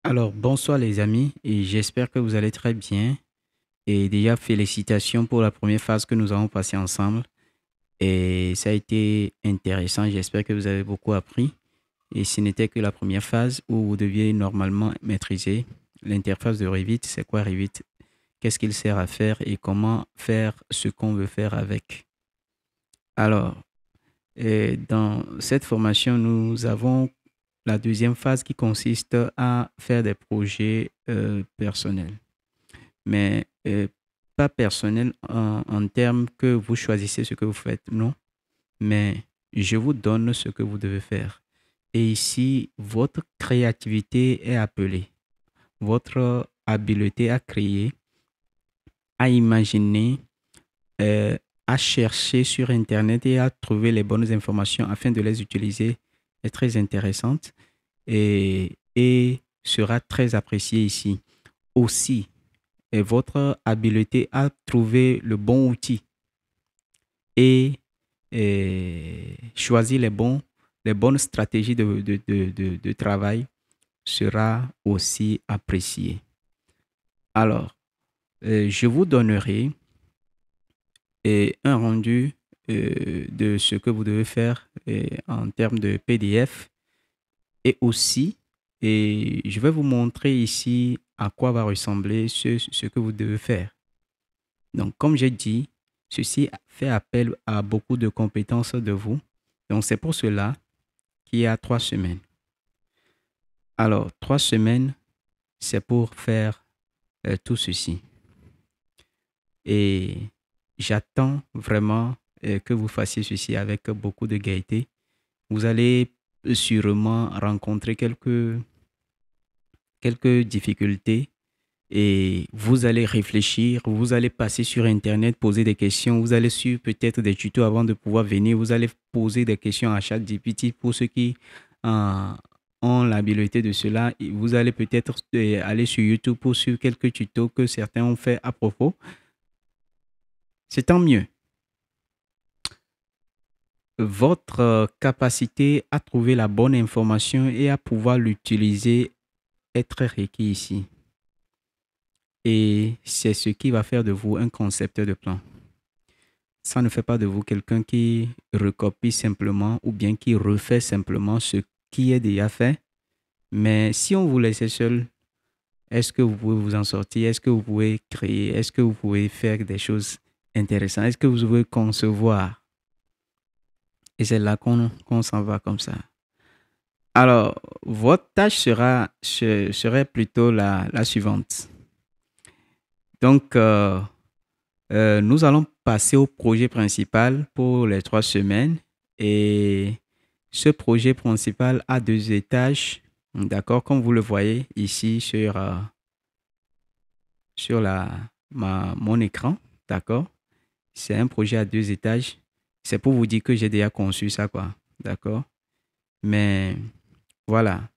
Alors, bonsoir les amis, et j'espère que vous allez très bien. Et déjà, félicitations pour la première phase que nous avons passée ensemble. Et ça a été intéressant, j'espère que vous avez beaucoup appris. Et ce n'était que la première phase où vous deviez normalement maîtriser l'interface de Revit. C'est quoi Revit? Qu'est-ce qu'il sert à faire et comment faire ce qu'on veut faire avec. Alors, dans cette formation, nous avons la deuxième phase qui consiste à faire des projets personnels. Mais pas personnels en termes que vous choisissez ce que vous faites, non. Mais je vous donne ce que vous devez faire. Et ici, votre créativité est appelée. Votre habileté à créer, à imaginer, euh, à chercher sur Internet et à trouver les bonnes informations afin de les utiliser est très intéressante et sera très appréciée ici. Aussi, votre habileté à trouver le bon outil et, choisir les bonnes stratégies de travail sera aussi appréciée. Alors, je vous donnerai un rendu de ce que vous devez faire en termes de PDF et aussi, et je vais vous montrer ici à quoi va ressembler ce que vous devez faire. Donc, comme j'ai dit, ceci fait appel à beaucoup de compétences de vous. Donc, c'est pour cela qu'il y a 3 semaines. Alors, 3 semaines, c'est pour faire tout ceci. Et j'attends vraiment que vous fassiez ceci avec beaucoup de gaieté. Vous allez sûrement rencontrer quelques difficultés et vous allez réfléchir, vous allez passer sur Internet, poser des questions, vous allez suivre peut-être des tutos avant de pouvoir venir, vous allez poser des questions à ChatGPT pour ceux qui euh, ont l'habileté de cela. Et vous allez peut-être aller sur YouTube pour suivre quelques tutos que certains ont fait à propos. C'est tant mieux. Votre capacité à trouver la bonne information et à pouvoir l'utiliser est très requis ici. Et c'est ce qui va faire de vous un concepteur de plan. Ça ne fait pas de vous quelqu'un qui recopie simplement ou bien qui refait simplement ce qui est déjà fait. Mais si on vous laissait seul, est-ce que vous pouvez vous en sortir? Est-ce que vous pouvez créer? Est-ce que vous pouvez faire des choses intéressantes? Est-ce que vous pouvez concevoir? Et c'est là qu'on s'en va comme ça. Alors, votre tâche serait plutôt la suivante. Donc, nous allons passer au projet principal pour les 3 semaines. Et ce projet principal a 2 étages. D'accord, comme vous le voyez ici sur mon écran. D'accord, c'est un projet à 2 étages. C'est pour vous dire que j'ai déjà conçu ça, quoi. D'accord, mais voilà,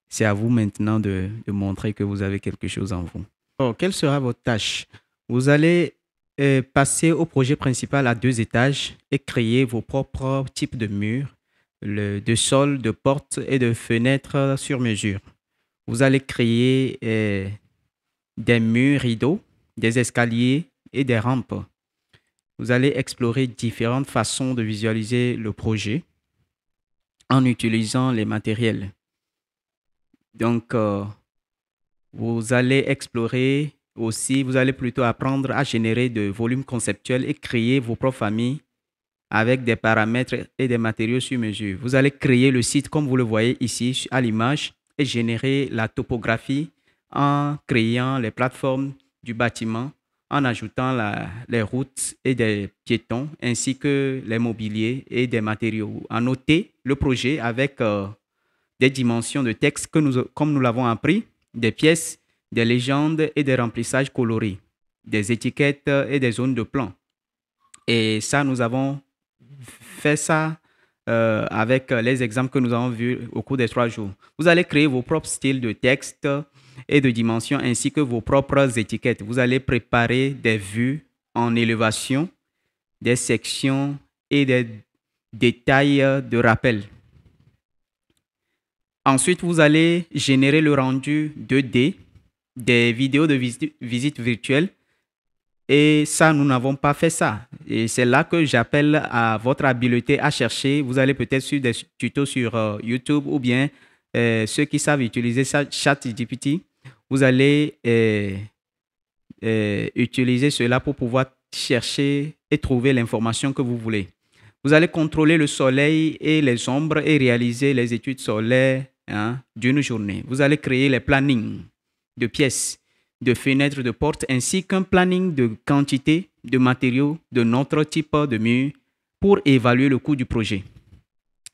c'est à vous maintenant de montrer que vous avez quelque chose en vous. Alors, quelle sera votre tâche? Vous allez passer au projet principal à 2 étages et créer vos propres types de murs, de sols, de portes et de fenêtres sur mesure. Vous allez créer des murs rideaux, des escaliers et des rampes. Vous allez explorer différentes façons de visualiser le projet en utilisant les matériels. Donc, vous allez explorer aussi, vous allez plutôt apprendre à générer de volumes conceptuels et créer vos propres familles avec des paramètres et des matériaux sur mesure. Vous allez créer le site comme vous le voyez ici à l'image et générer la topographie en créant les plateformes du bâtiment, en ajoutant les routes et des piétons ainsi que les mobiliers et des matériaux. À noter le projet avec des dimensions de texte comme nous l'avons appris, des pièces, des légendes et des remplissages colorés, des étiquettes et des zones de plan. Et ça, nous avons fait ça avec les exemples que nous avons vus au cours des 3 jours. Vous allez créer vos propres styles de texte et de dimensions ainsi que vos propres étiquettes. Vous allez préparer des vues en élévation, des sections et des détails de rappel. Ensuite, vous allez générer le rendu 2D des vidéos de visite virtuelle. Et ça, nous n'avons pas fait ça. Et c'est là que j'appelle à votre habileté à chercher. Vous allez peut-être sur des tutos sur YouTube ou bien ceux qui savent utiliser ChatGPT. Vous allez utiliser cela pour pouvoir chercher et trouver l'information que vous voulez. Vous allez contrôler le soleil et les ombres et réaliser les études solaires d'une journée. Vous allez créer les plannings de pièces, de fenêtres, de portes, ainsi qu'un planning de quantité de matériaux de notre type de mur pour évaluer le coût du projet.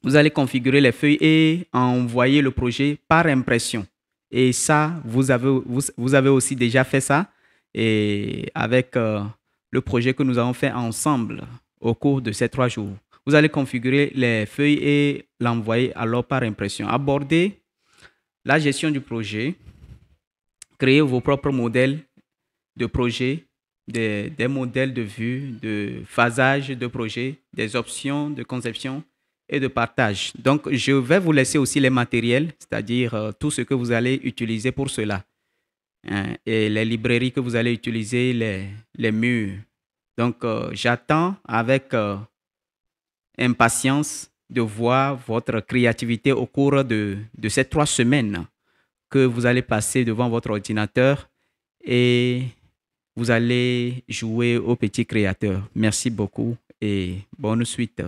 Vous allez configurer les feuilles et envoyer le projet par impression. Et ça, vous avez aussi déjà fait ça et avec le projet que nous avons fait ensemble au cours de ces 3 jours. Vous allez configurer les feuilles et l'envoyer alors par impression. Aborder la gestion du projet. Créer vos propres modèles de projet, des modèles de vue, de phasage de projet, des options de conception et de partage. Donc, je vais vous laisser aussi les matériels, c'est-à-dire tout ce que vous allez utiliser pour cela. Et les librairies que vous allez utiliser, les murs. Donc, j'attends avec impatience de voir votre créativité au cours de ces 3 semaines que vous allez passer devant votre ordinateur et vous allez jouer au petit créateur. Merci beaucoup et bonne suite.